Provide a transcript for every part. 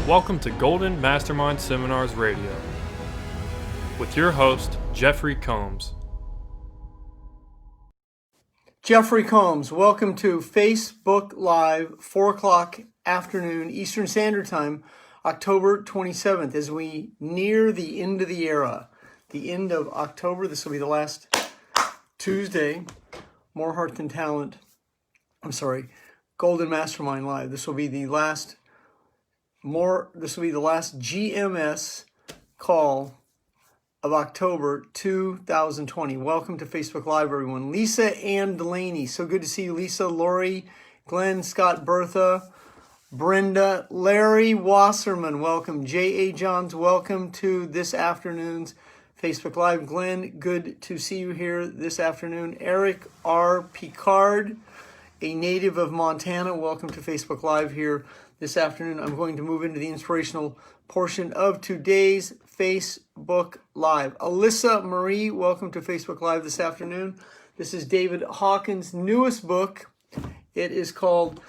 Welcome to Golden Mastermind Seminars Radio with your host, Jeffrey Combs. Jeffrey Combs, welcome to Facebook Live, 4 o'clock afternoon, Eastern Standard Time, October 27th, as we near the end of the era, the end of October. This will be the last Tuesday, More Heart Than Talent, Golden Mastermind Live. This will be the last GMS call of October 2020. Welcome to Facebook Live, everyone. Lisa Ann Delaney, so good to see you. Lisa, Lori, Glenn, Scott, Bertha, Brenda, Larry Wasserman, welcome. J.A. Johns, welcome to this afternoon's Facebook Live. Glenn, good to see you here this afternoon. Eric R. Picard, a native of Montana, welcome to Facebook Live here this afternoon. I'm going to move into the inspirational portion of today's Facebook Live. Alyssa Marie, welcome to Facebook Live this afternoon. This is David Hawkins' newest book. It is called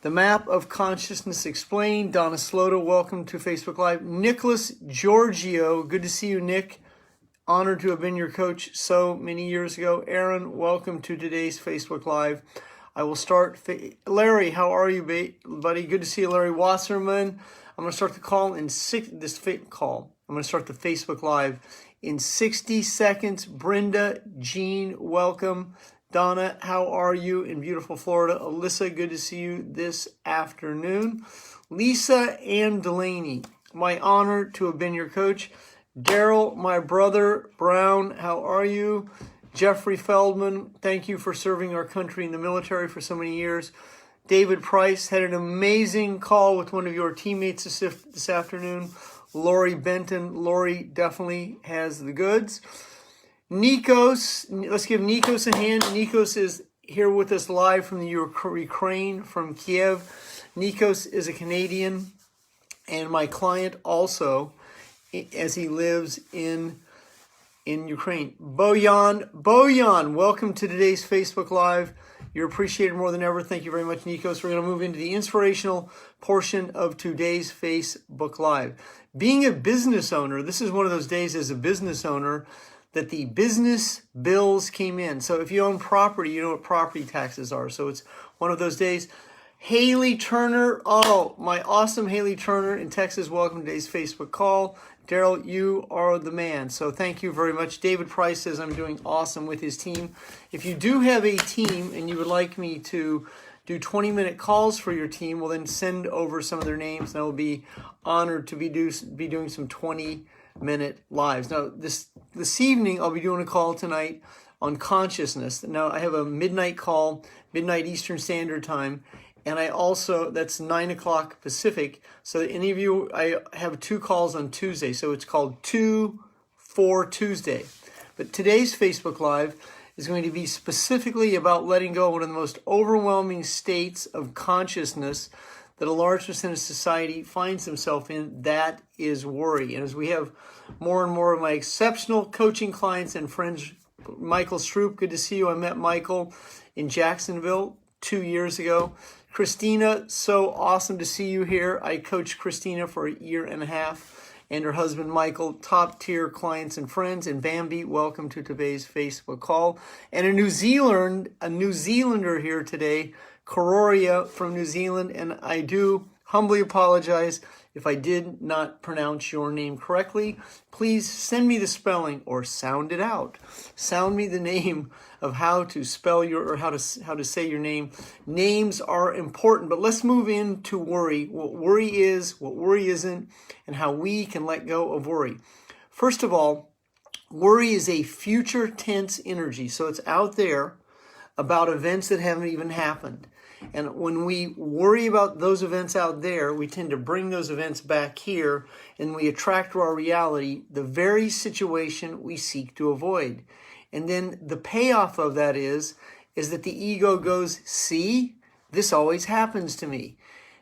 The Map of Consciousness Explained. Donna Slota, welcome to Facebook Live. Nicholas Giorgio, good to see you, Nick. Honored to have been your coach so many years ago. Aaron, welcome to today's Facebook Live. I will start. Larry, how are you, buddy? Good to see you, Larry Wasserman. I'm going to start the call in I'm going to start the Facebook Live in 60 seconds. Brenda, Jean, welcome. Donna, how are you in beautiful Florida? Alyssa, good to see you this afternoon. Lisa Ann Delaney, my honor to have been your coach. Daryl, my brother. Brown, how are you? Jeffrey Feldman, thank you for serving our country in the military for so many years. David Price had an amazing call with one of your teammates this afternoon. Lori Benton. Lori definitely has the goods. Nikos, let's give Nikos a hand. Nikos is here with us live from the Ukraine, from Kiev. Nikos is a Canadian and my client also, as he lives in Ukraine. Boyan, welcome to today's Facebook Live. You're appreciated more than ever. Thank you very much, Nikos. We're going to move into the inspirational portion of today's Facebook Live. Being a business owner, this is one of those days as a business owner that the business bills came in. So if you own property, you know what property taxes are. So it's one of those days. Haley Turner, my awesome Haley Turner in Texas, welcome to today's Facebook call. Daryl, you are the man. So thank you very much. David Price says I'm doing awesome with his team. If you do have a team and you would like me to do 20-minute calls for your team, well, then send over some of their names, and I will be honored to be doing some 20-minute lives. Now, this evening, I'll be doing a call tonight on consciousness. Now, I have a midnight call, midnight Eastern Standard Time, and I also, that's 9 o'clock Pacific. So any of you, I have 2 calls on Tuesday. So it's called 2 for Tuesday. But today's Facebook Live is going to be specifically about letting go of one of the most overwhelming states of consciousness that a large percent of society finds themselves in. That is worry. And as we have more and more of my exceptional coaching clients and friends, Michael Stroop, good to see you. I met Michael in Jacksonville 2 years ago. Christina, so awesome to see you here. I coached Christina for a year and a half, and her husband Michael, top tier clients and friends. And Bambi, welcome to today's Facebook call. And a New Zealander here today, Cororia from New Zealand. And I do humbly apologize if I did not pronounce your name correctly. Please send me the spelling or sound it out. Sound me the name of how to spell how to say your name. Names are important, but let's move into worry. What worry is, what worry isn't, and how we can let go of worry. First of all, worry is a future tense energy. So it's out there about events that haven't even happened. And when we worry about those events out there, we tend to bring those events back here, and we attract to our reality the very situation we seek to avoid. And then the payoff of that is that the ego goes, see, this always happens to me.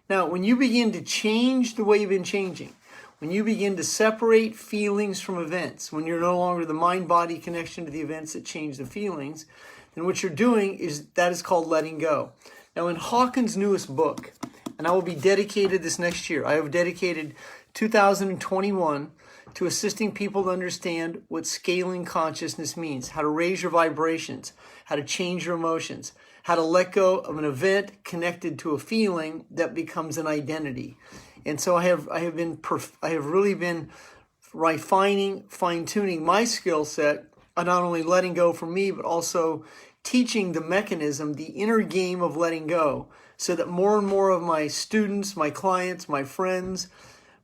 Now, when you begin to change the way you've been changing, when you begin to separate feelings from events, when you're no longer the mind-body connection to the events that change the feelings, then what you're doing is, that is called letting go. Now, in Hawkins' newest book, and I will be dedicated this next year. I have dedicated 2021 to assisting people to understand what scaling consciousness means, how to raise your vibrations, how to change your emotions, how to let go of an event connected to a feeling that becomes an identity. And so I have really been refining, fine-tuning my skill set on not only letting go for me, but also teaching the mechanism, the inner game of letting go, so that more and more of my students, my clients, my friends,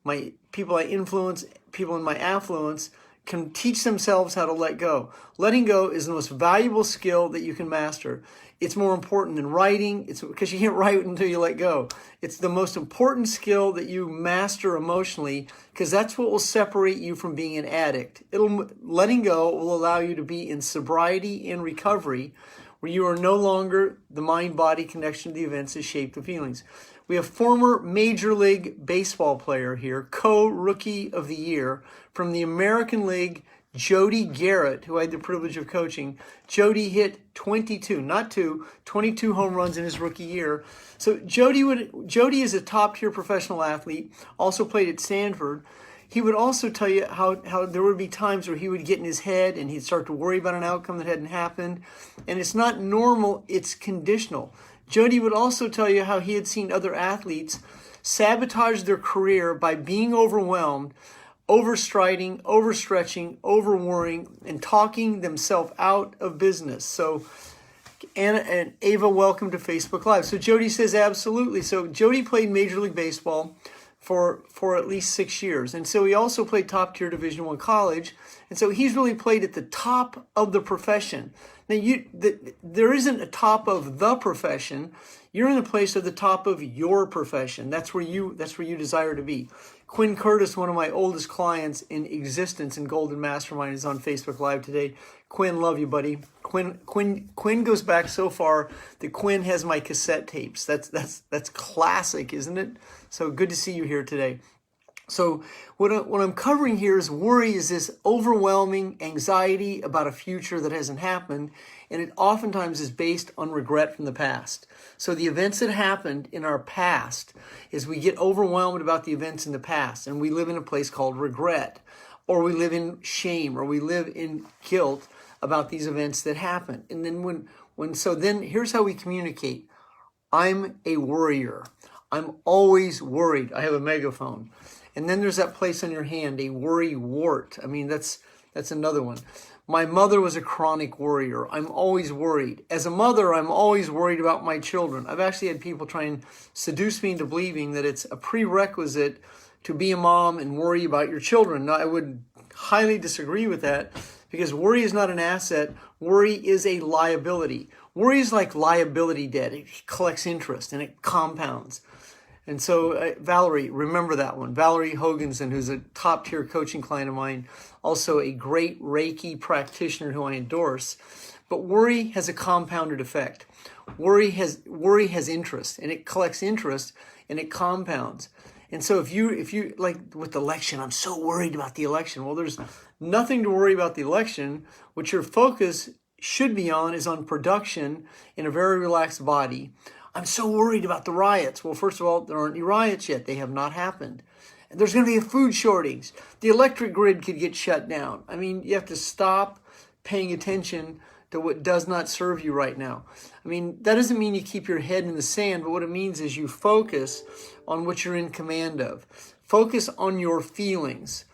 my people I influence, people in my affluence, can teach themselves how to let go. Letting go is the most valuable skill that you can master. It's more important than writing. It's because you can't write until you let go. It's the most important skill that you master emotionally, because that's what will separate you from being an addict. Letting go will allow you to be in sobriety and recovery, where you are no longer the mind-body connection to the events that shape the feelings. We have former Major League Baseball player here, co-Rookie of the Year from the American League, Jody Garrett, who I had the privilege of coaching. Jody hit 22 home runs in his rookie year. So Jody is a top-tier professional athlete, also played at Stanford. He would also tell you how there would be times where he would get in his head and he'd start to worry about an outcome that hadn't happened. And it's not normal, it's conditional. Jody would also tell you how he had seen other athletes sabotage their career by being overwhelmed, overstriding, overstretching, overworrying, and talking themselves out of business. So Anna and Ava, welcome to Facebook Live. So Jody says absolutely. So Jody played Major League Baseball for at least 6 years. And so he also played top-tier Division I college. And so he's really played at the top of the profession. Now, there isn't a top of the profession. You're in the place of the top of your profession. That's where you desire to be. Quinn Curtis, one of my oldest clients in existence in Golden Mastermind, is on Facebook Live today. Quinn, love you, buddy. Quinn goes back so far that Quinn has my cassette tapes. That's classic, isn't it? So good to see you here today. So what I'm covering here is worry is this overwhelming anxiety about a future that hasn't happened, and it oftentimes is based on regret from the past. So the events that happened in our past is we get overwhelmed about the events in the past, and we live in a place called regret, or we live in shame, or we live in guilt about these events that happened. And then then here's how we communicate. I'm a worrier. I'm always worried. I have a megaphone. And then there's that place on your hand, a worry wart. I mean, that's another one. My mother was a chronic worrier. I'm always worried. As a mother, I'm always worried about my children. I've actually had people try and seduce me into believing that it's a prerequisite to be a mom and worry about your children. Now, I would highly disagree with that, because worry is not an asset. Worry is a liability. Worry is like liability debt. It collects interest and it compounds. And so, Valerie, remember that one. Valerie Hoganson, who's a top-tier coaching client of mine, also a great Reiki practitioner who I endorse. But worry has a compounded effect. Worry has interest, and it collects interest, and it compounds. And so if you like with the election, I'm so worried about the election. Well, there's nothing to worry about the election. What your focus should be on is on production in a very relaxed body. I'm so worried about the riots. Well, first of all, there aren't any riots yet. They have not happened. And there's going to be a food shortage. The electric grid could get shut down. I mean, you have to stop paying attention to what does not serve you right now. I mean, that doesn't mean you keep your head in the sand, but what it means is you focus on what you're in command of. Focus on your feelings.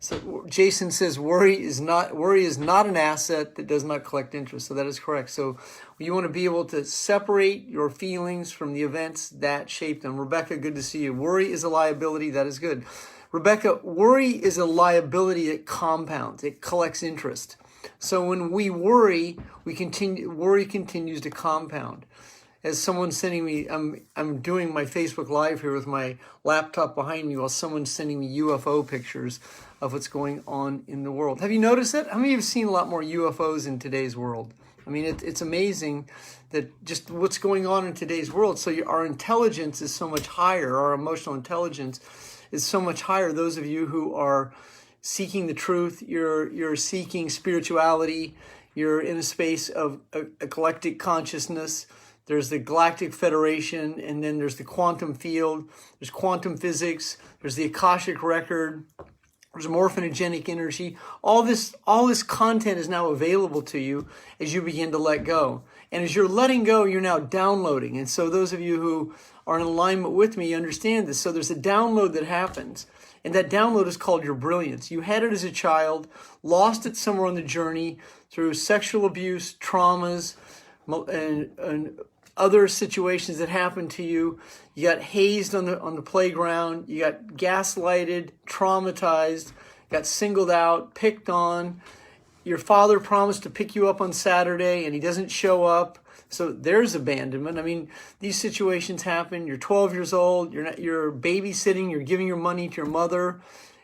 So Jason says worry is not an asset that does not collect interest. So that is correct. So you want to be able to separate your feelings from the events that shape them. Rebecca, good to see you. Worry is a liability. That is good. Rebecca, worry is a liability that compounds. It collects interest. So when we worry, worry continues to compound. As someone's sending me, I'm doing my Facebook Live here with my laptop behind me while someone's sending me UFO pictures of what's going on in the world. Have you noticed that? How many of you have seen a lot more UFOs in today's world? I mean, it's amazing that just what's going on in today's world. So our intelligence is so much higher. Our emotional intelligence is so much higher. Those of you who are seeking the truth, you're seeking spirituality, you're in a space of eclectic consciousness. there's the Galactic Federation, and then there's the quantum field, there's quantum physics, there's the Akashic record, there's morphinogenic energy. All this content is now available to you as you begin to let go. And as you're letting go, you're now downloading. And so those of you who are in alignment with me understand this. So there's a download that happens. And that download is called your brilliance. You had it as a child, lost it somewhere on the journey through sexual abuse, traumas, and other situations that happened to you. You got hazed on the playground. You got gaslighted, traumatized, got singled out, picked on. Your father promised to pick you up on Saturday and he doesn't show up. So there's abandonment. I mean, these situations happen. You're 12 years old. You're babysitting. You're giving your money to your mother.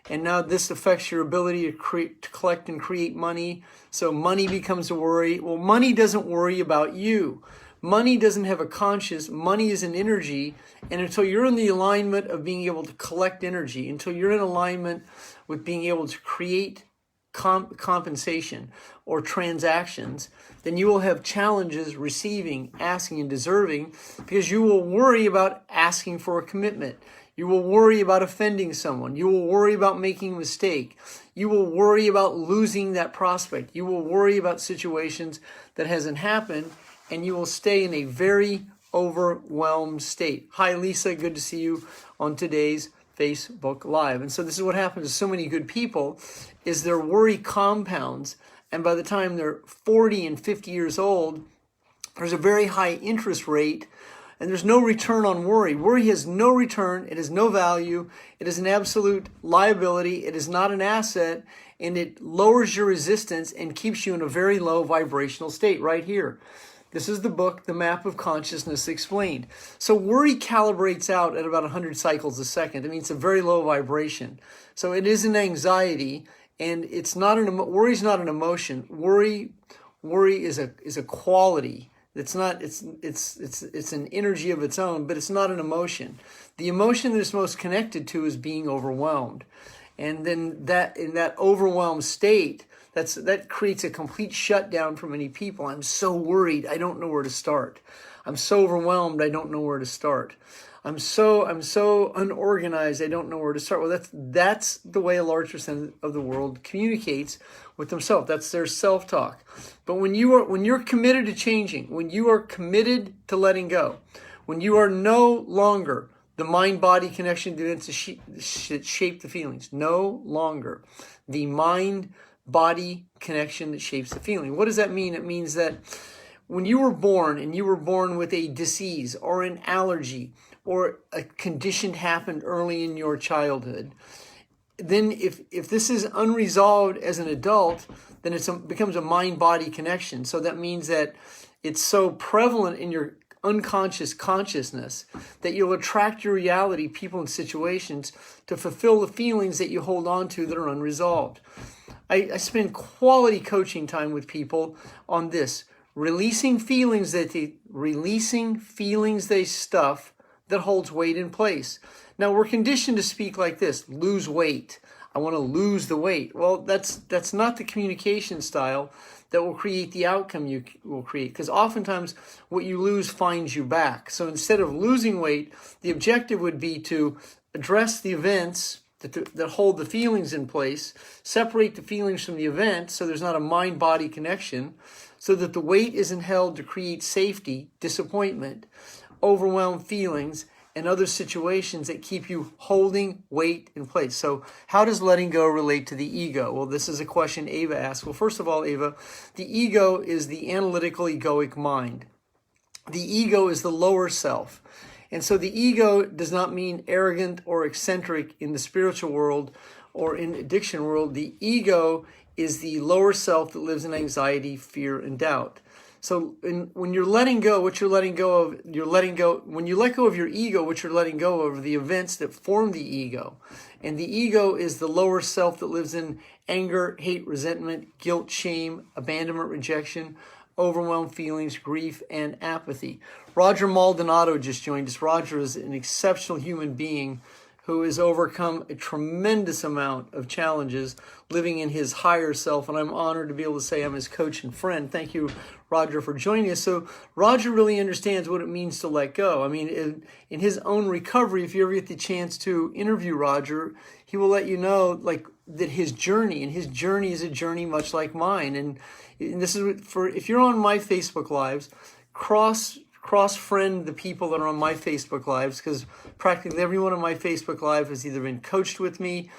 And now this affects your ability to collect and create money. So money becomes a worry. Well, money doesn't worry about you. Money doesn't have a conscience. Money is an energy. And until you're in the alignment of being able to collect energy, until you're in alignment with being able to create compensation or transactions, then you will have challenges receiving, asking, and deserving, because you will worry about asking for a commitment. You will worry about offending someone. You will worry about making a mistake. You will worry about losing that prospect. You will worry about situations that hasn't happened, and you will stay in a very overwhelmed state. Hi, Lisa. Good to see you on today's Facebook Live. And so this is what happens to so many good people, is their worry compounds. And by the time they're 40 and 50 years old, there's a very high interest rate, and there's no return on worry. Worry has no return. It has no value. It is an absolute liability. It is not an asset, and it lowers your resistance and keeps you in a very low vibrational state right here. This is the book, The Map of Consciousness Explained. So worry calibrates out at about 100 cycles a second. I mean, it's a very low vibration. So it is an anxiety, and it's not worry is not an emotion. Worry is a quality. It's not. It's an energy of its own, but it's not an emotion. The emotion that it's most connected to is being overwhelmed, and then in that overwhelmed state, that creates a complete shutdown for many people. I'm so worried, I don't know where to start. I'm so overwhelmed, I don't know where to start. I'm so unorganized, I don't know where to start. Well, that's the way a large percent of the world communicates with themselves. That's their self-talk. But when you're committed to changing, when you are committed to letting go, when you are no longer the mind-body connection that shape the feelings, no longer the mind-body connection that shapes the feeling. What does that mean? It means that when you were born and you were born with a disease or an allergy or a condition happened early in your childhood, then if this is unresolved as an adult, then it becomes a mind-body connection. So that means that it's so prevalent in your unconscious consciousness that you'll attract your reality, people, and situations to fulfill the feelings that you hold on to that are unresolved. I spend quality coaching time with people on this, releasing feelings they stuff that holds weight in place. Now, we're conditioned to speak like this: lose weight. I want to lose the weight. Well, that's not the communication style that will create the outcome you will create, because oftentimes what you lose finds you back. So instead of losing weight, the objective would be to address the events that hold the feelings in place, separate the feelings from the event so there's not a mind-body connection, so that the weight isn't held to create safety, disappointment, overwhelmed feelings, and other situations that keep you holding weight in place. So how does letting go relate to the ego? Well, this is a question Ava asked. Well, first of all, Ava, the ego is the analytical egoic mind. The ego is the lower self. And so the ego does not mean arrogant or eccentric in the spiritual world or in addiction world. The ego is the lower self that lives in anxiety, fear, and doubt. So when you're letting go, what you're letting go of, when you let go of your ego, what you're letting go of are the events that form the ego. And the ego is the lower self that lives in anger, hate, resentment, guilt, shame, abandonment, rejection, overwhelmed feelings, grief, and apathy. Roger Maldonado just joined us. Roger is an exceptional human being who has overcome a tremendous amount of challenges living in his higher self. And I'm honored to be able to say I'm his coach and friend. Thank you, Roger, for joining us. So Roger really understands what it means to let go. I mean, in his own recovery, if you ever get the chance to interview Roger, he will let you know that his journey is a journey much like mine. And this is for, if you're on my Facebook Lives, cross-friend the people that are on my Facebook Lives, because practically everyone on my Facebook Live has either been coached with me,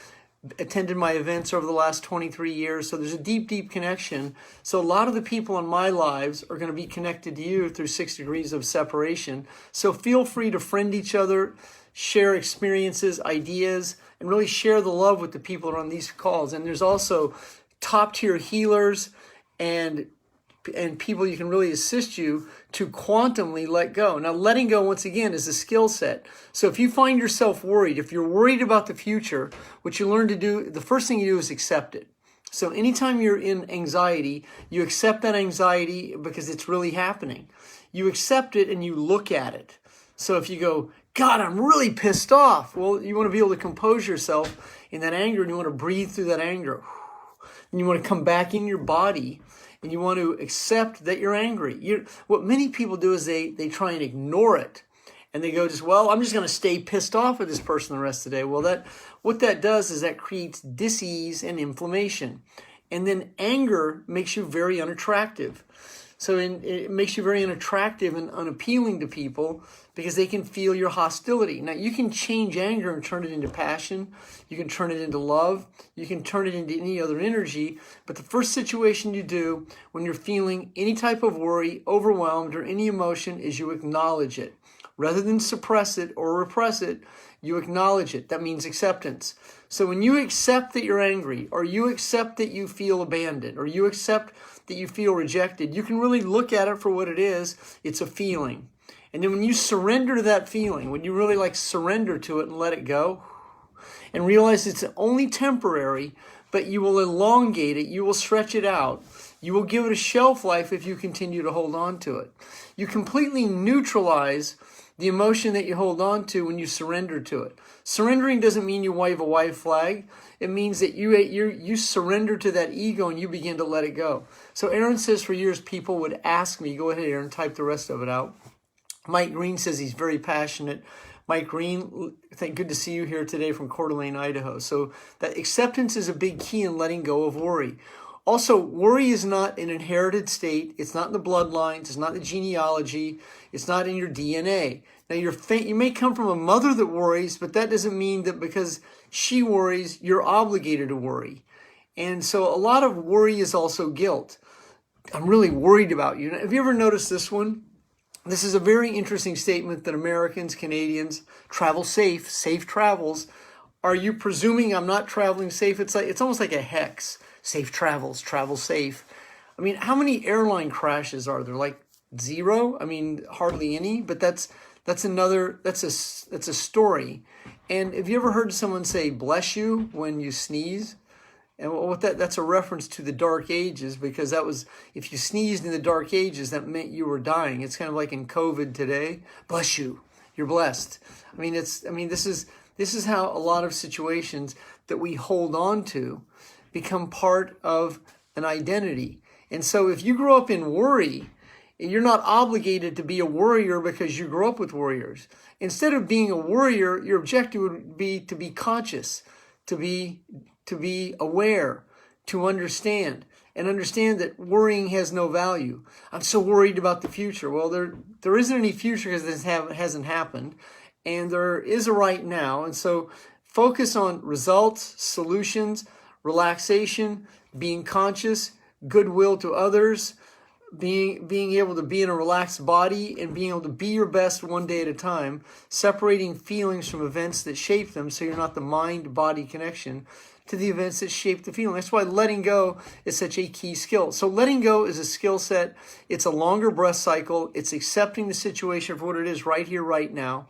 attended my events over the last 23 years. So there's a deep, deep connection. So a lot of the people on my lives are going to be connected to you through 6 degrees of separation. So feel free to friend each other, share experiences, ideas, and really share the love with the people that are on these calls. And there's also top-tier healers and people you can really assist you to quantumly let go. Now, letting go, once again, is a skill set. So if you find yourself worried, if you're worried about the future, what you learn to do, the first thing you do is accept it. So anytime you're in anxiety, you accept that anxiety because it's really happening. You accept it and you look at it. So if you go, God, I'm really pissed off. Well, you want to be able to compose yourself in that anger, and you want to breathe through that anger. And you want to come back in your body, and you want to accept that you're angry. What many people do is they try and ignore it. And they go I'm just going to stay pissed off at this person the rest of the day. Well, what that does is that creates dis-ease and inflammation. And then anger makes you very unattractive. So it makes you very unattractive and unappealing to people because they can feel your hostility. Now, you can change anger and turn it into passion. You can turn it into love. You can turn it into any other energy. But the first situation you do when you're feeling any type of worry, overwhelmed, or any emotion is you acknowledge it. Rather than suppress it or repress it, you acknowledge it. That means acceptance. So when you accept that you're angry, or you accept that you feel abandoned, or you accept that you feel rejected, you can really look at it for what it is. It's a feeling. And then when you surrender to that feeling, when you really surrender to it and let it go, and realize it's only temporary, but you will elongate it, you will stretch it out, you will give it a shelf life if you continue to hold on to it. You completely neutralize the emotion that you hold on to when you surrender to it. Surrendering doesn't mean you wave a white flag. It means that you surrender to that ego and you begin to let it go. So Aaron says for years people would ask me, go ahead Aaron, type the rest of it out. Mike Green says he's very passionate. Mike Green, good to see you here today from Coeur d'Alene, Idaho. So that acceptance is a big key in letting go of worry. Also, worry is not an inherited state. It's not in the bloodlines. It's not in the genealogy. It's not in your DNA. Now, you may come from a mother that worries, but that doesn't mean that because she worries, you're obligated to worry. And so a lot of worry is also guilt. I'm really worried about you. Have you ever noticed this one? This is a very interesting statement that Americans, Canadians, travel safe travels. Are you presuming I'm not traveling safe? It's almost like a hex. Safe travels, travel safe. I mean, how many airline crashes are there? Zero? I mean, hardly any, but that's a story. And have you ever heard someone say bless you when you sneeze? And that's a reference to the Dark Ages, because that was, if you sneezed in the Dark Ages, that meant you were dying. It's kind of like in COVID today. Bless you. You're blessed. This is how a lot of situations that we hold on to become part of an identity. And so if you grow up in worry, you're not obligated to be a warrior because you grew up with warriors. Instead of being a warrior, your objective would be to be conscious, to be aware, to understand that worrying has no value. I'm so worried about the future. Well, there isn't any future because this hasn't happened, and there is a right now. And so focus on results, solutions, relaxation, being conscious, goodwill to others, being able to be in a relaxed body and being able to be your best one day at a time, separating feelings from events that shape them so you're not the mind-body connection to the events that shape the feeling. That's why letting go is such a key skill. So letting go is a skill set. It's a longer breath cycle. It's accepting the situation for what it is right here, right now.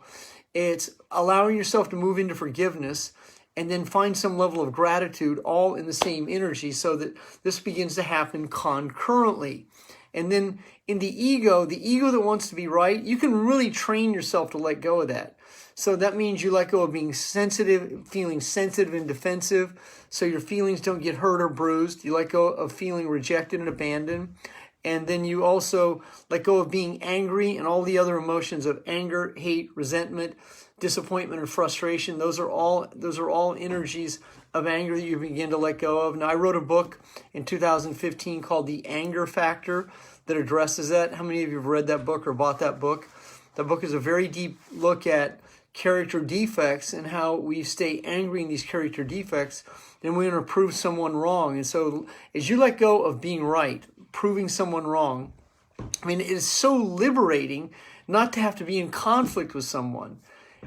It's allowing yourself to move into forgiveness and then find some level of gratitude all in the same energy so that this begins to happen concurrently. And then in the ego that wants to be right, you can really train yourself to let go of that. So that means you let go of being sensitive, feeling sensitive and defensive, so your feelings don't get hurt or bruised. You let go of feeling rejected and abandoned. And then you also let go of being angry and all the other emotions of anger, hate, resentment, disappointment, and frustration. Those are all energies of anger that you begin to let go of. Now, I wrote a book in 2015 called The Anger Factor that addresses that. How many of you have read that book or bought that book? That book is a very deep look at character defects and how we stay angry in these character defects, and we're going to prove someone wrong. And so as you let go of being right, proving someone wrong, I mean, it is so liberating not to have to be in conflict with someone.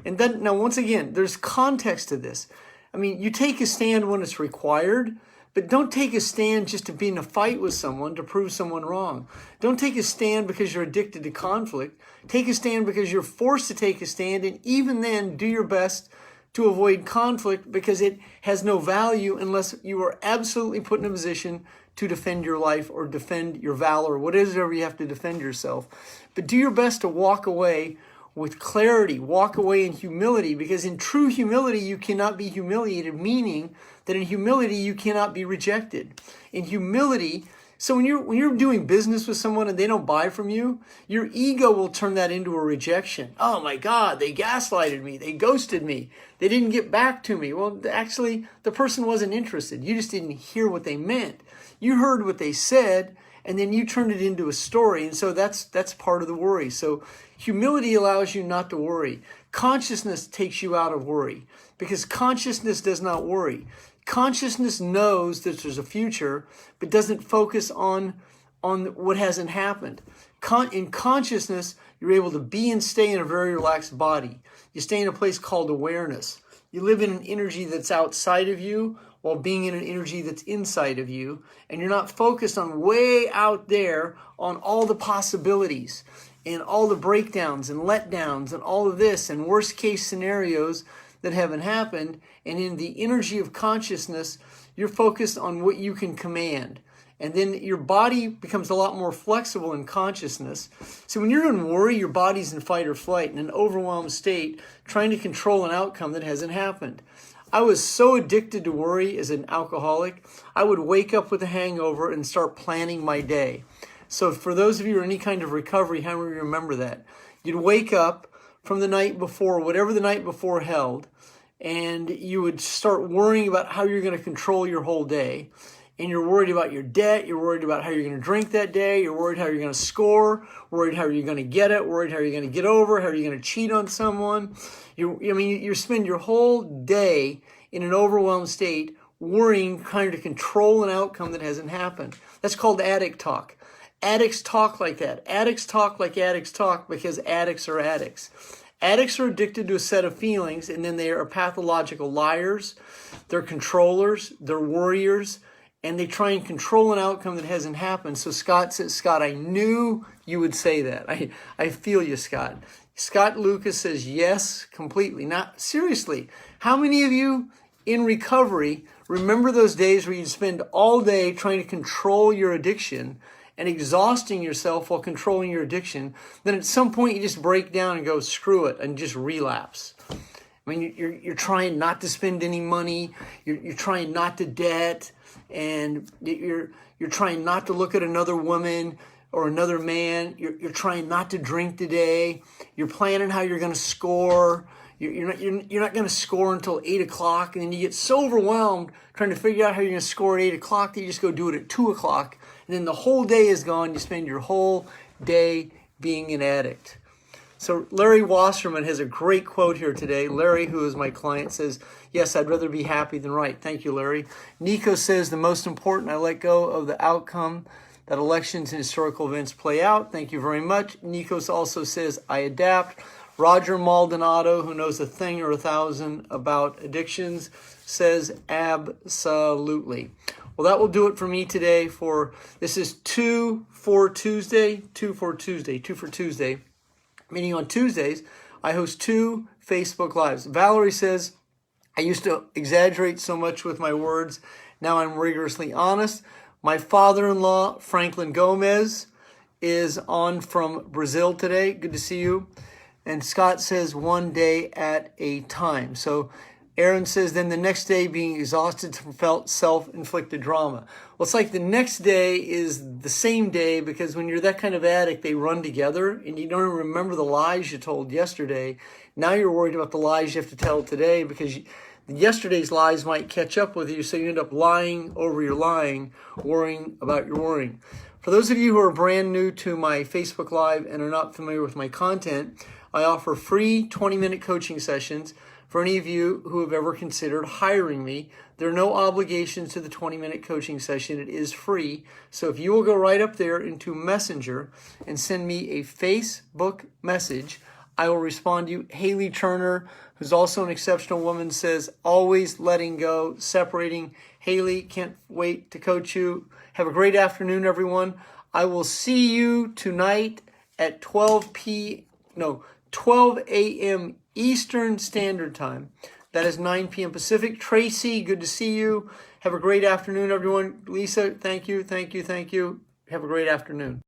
And then, now, once again, there's context to this. I mean, you take a stand when it's required, but don't take a stand just to be in a fight with someone to prove someone wrong. Don't take a stand because you're addicted to conflict. Take a stand because you're forced to take a stand, and even then, do your best to avoid conflict, because it has no value unless you are absolutely put in a position to defend your life or defend your valor, whatever you have to defend yourself. But do your best to walk away with clarity, walk away in humility, because in true humility, you cannot be humiliated, meaning that in humility, you cannot be rejected. In humility, so when you're doing business with someone and they don't buy from you, your ego will turn that into a rejection. Oh my God, they gaslighted me. They ghosted me. They didn't get back to me. Well, actually, the person wasn't interested. You just didn't hear what they meant. You heard what they said, and then you turned it into a story. And so that's part of the worry. So humility allows you not to worry. Consciousness takes you out of worry, because consciousness does not worry. Consciousness knows that there's a future, but doesn't focus on what hasn't happened. In consciousness, you're able to be and stay in a very relaxed body. You stay in a place called awareness. You live in an energy that's outside of you while being in an energy that's inside of you, and you're not focused on way out there on all the possibilities and all the breakdowns and letdowns and all of this and worst case scenarios that haven't happened. And in the energy of consciousness, you're focused on what you can command. And then your body becomes a lot more flexible in consciousness. So when you're in worry, your body's in fight or flight, in an overwhelmed state, trying to control an outcome that hasn't happened. I was so addicted to worry as an alcoholic, I would wake up with a hangover and start planning my day. So for those of you who are in any kind of recovery, how many remember that? You'd wake up from the night before, whatever the night before held, and you would start worrying about how you're going to control your whole day. And you're worried about your debt, you're worried about how you're going to drink that day, you're worried how you're going to score, worried how you're going to get it, worried how you're going to get over, how you're going to cheat on someone. You spend your whole day in an overwhelmed state worrying, trying to control an outcome that hasn't happened. That's called addict talk. Addicts talk like that. Addicts talk like addicts talk because addicts are addicts. Addicts are addicted to a set of feelings, and then they are pathological liars, they're controllers, they're worriers, and they try and control an outcome that hasn't happened. So Scott says, Scott, I knew you would say that. I feel you, Scott. Scott Lucas says, yes, completely. Not seriously. How many of you in recovery remember those days where you'd spend all day trying to control your addiction and exhausting yourself while controlling your addiction? Then at some point you just break down and go, screw it, and just relapse. I mean, you're trying not to spend any money. You're trying not to debt. And you're trying not to look at another woman or another man. You're trying not to drink today. You're planning how you're going to score. You're not going to score until 8 o'clock, and then you get so overwhelmed trying to figure out how you're going to score at 8 o'clock that you just go do it at 2 o'clock, and then the whole day is gone. You spend your whole day being an addict. So Larry Wasserman has a great quote here today. Larry, who is my client, says, yes, I'd rather be happy than right. Thank you, Larry. Nico says, the most important, I let go of the outcome that elections and historical events play out. Thank you very much. Nikos also says, I adapt. Roger Maldonado, who knows a thing or 1,000 about addictions, says, absolutely. Well, that will do it for me today. This is 2 for Tuesday. Meaning on Tuesdays, I host 2 Facebook Lives. Valerie says, I used to exaggerate so much with my words. Now I'm rigorously honest. My father-in-law, Franklin Gomez, is on from Brazil today. Good to see you. And Scott says 1 day at a time. So Aaron says, then the next day being exhausted from felt self-inflicted drama. Well, it's like the next day is the same day, because when you're that kind of addict, they run together and you don't even remember the lies you told yesterday. Now you're worried about the lies you have to tell today, because yesterday's lies might catch up with you, so you end up lying over your lying, worrying about your worrying. For those of you who are brand new to my Facebook Live and are not familiar with my content, I offer free 20-minute coaching sessions for any of you who have ever considered hiring me. There are no obligations to the 20-minute coaching session. It is free. So if you will go right up there into Messenger and send me a Facebook message, I will respond to you. Haley Turner, who's also an exceptional woman, says, always letting go, separating. Haley, can't wait to coach you. Have a great afternoon, everyone. I will see you tonight at 12 a.m. Eastern Standard Time. That is 9 p.m. Pacific. Tracy, good to see you. Have a great afternoon, everyone. Lisa, thank you. Have a great afternoon.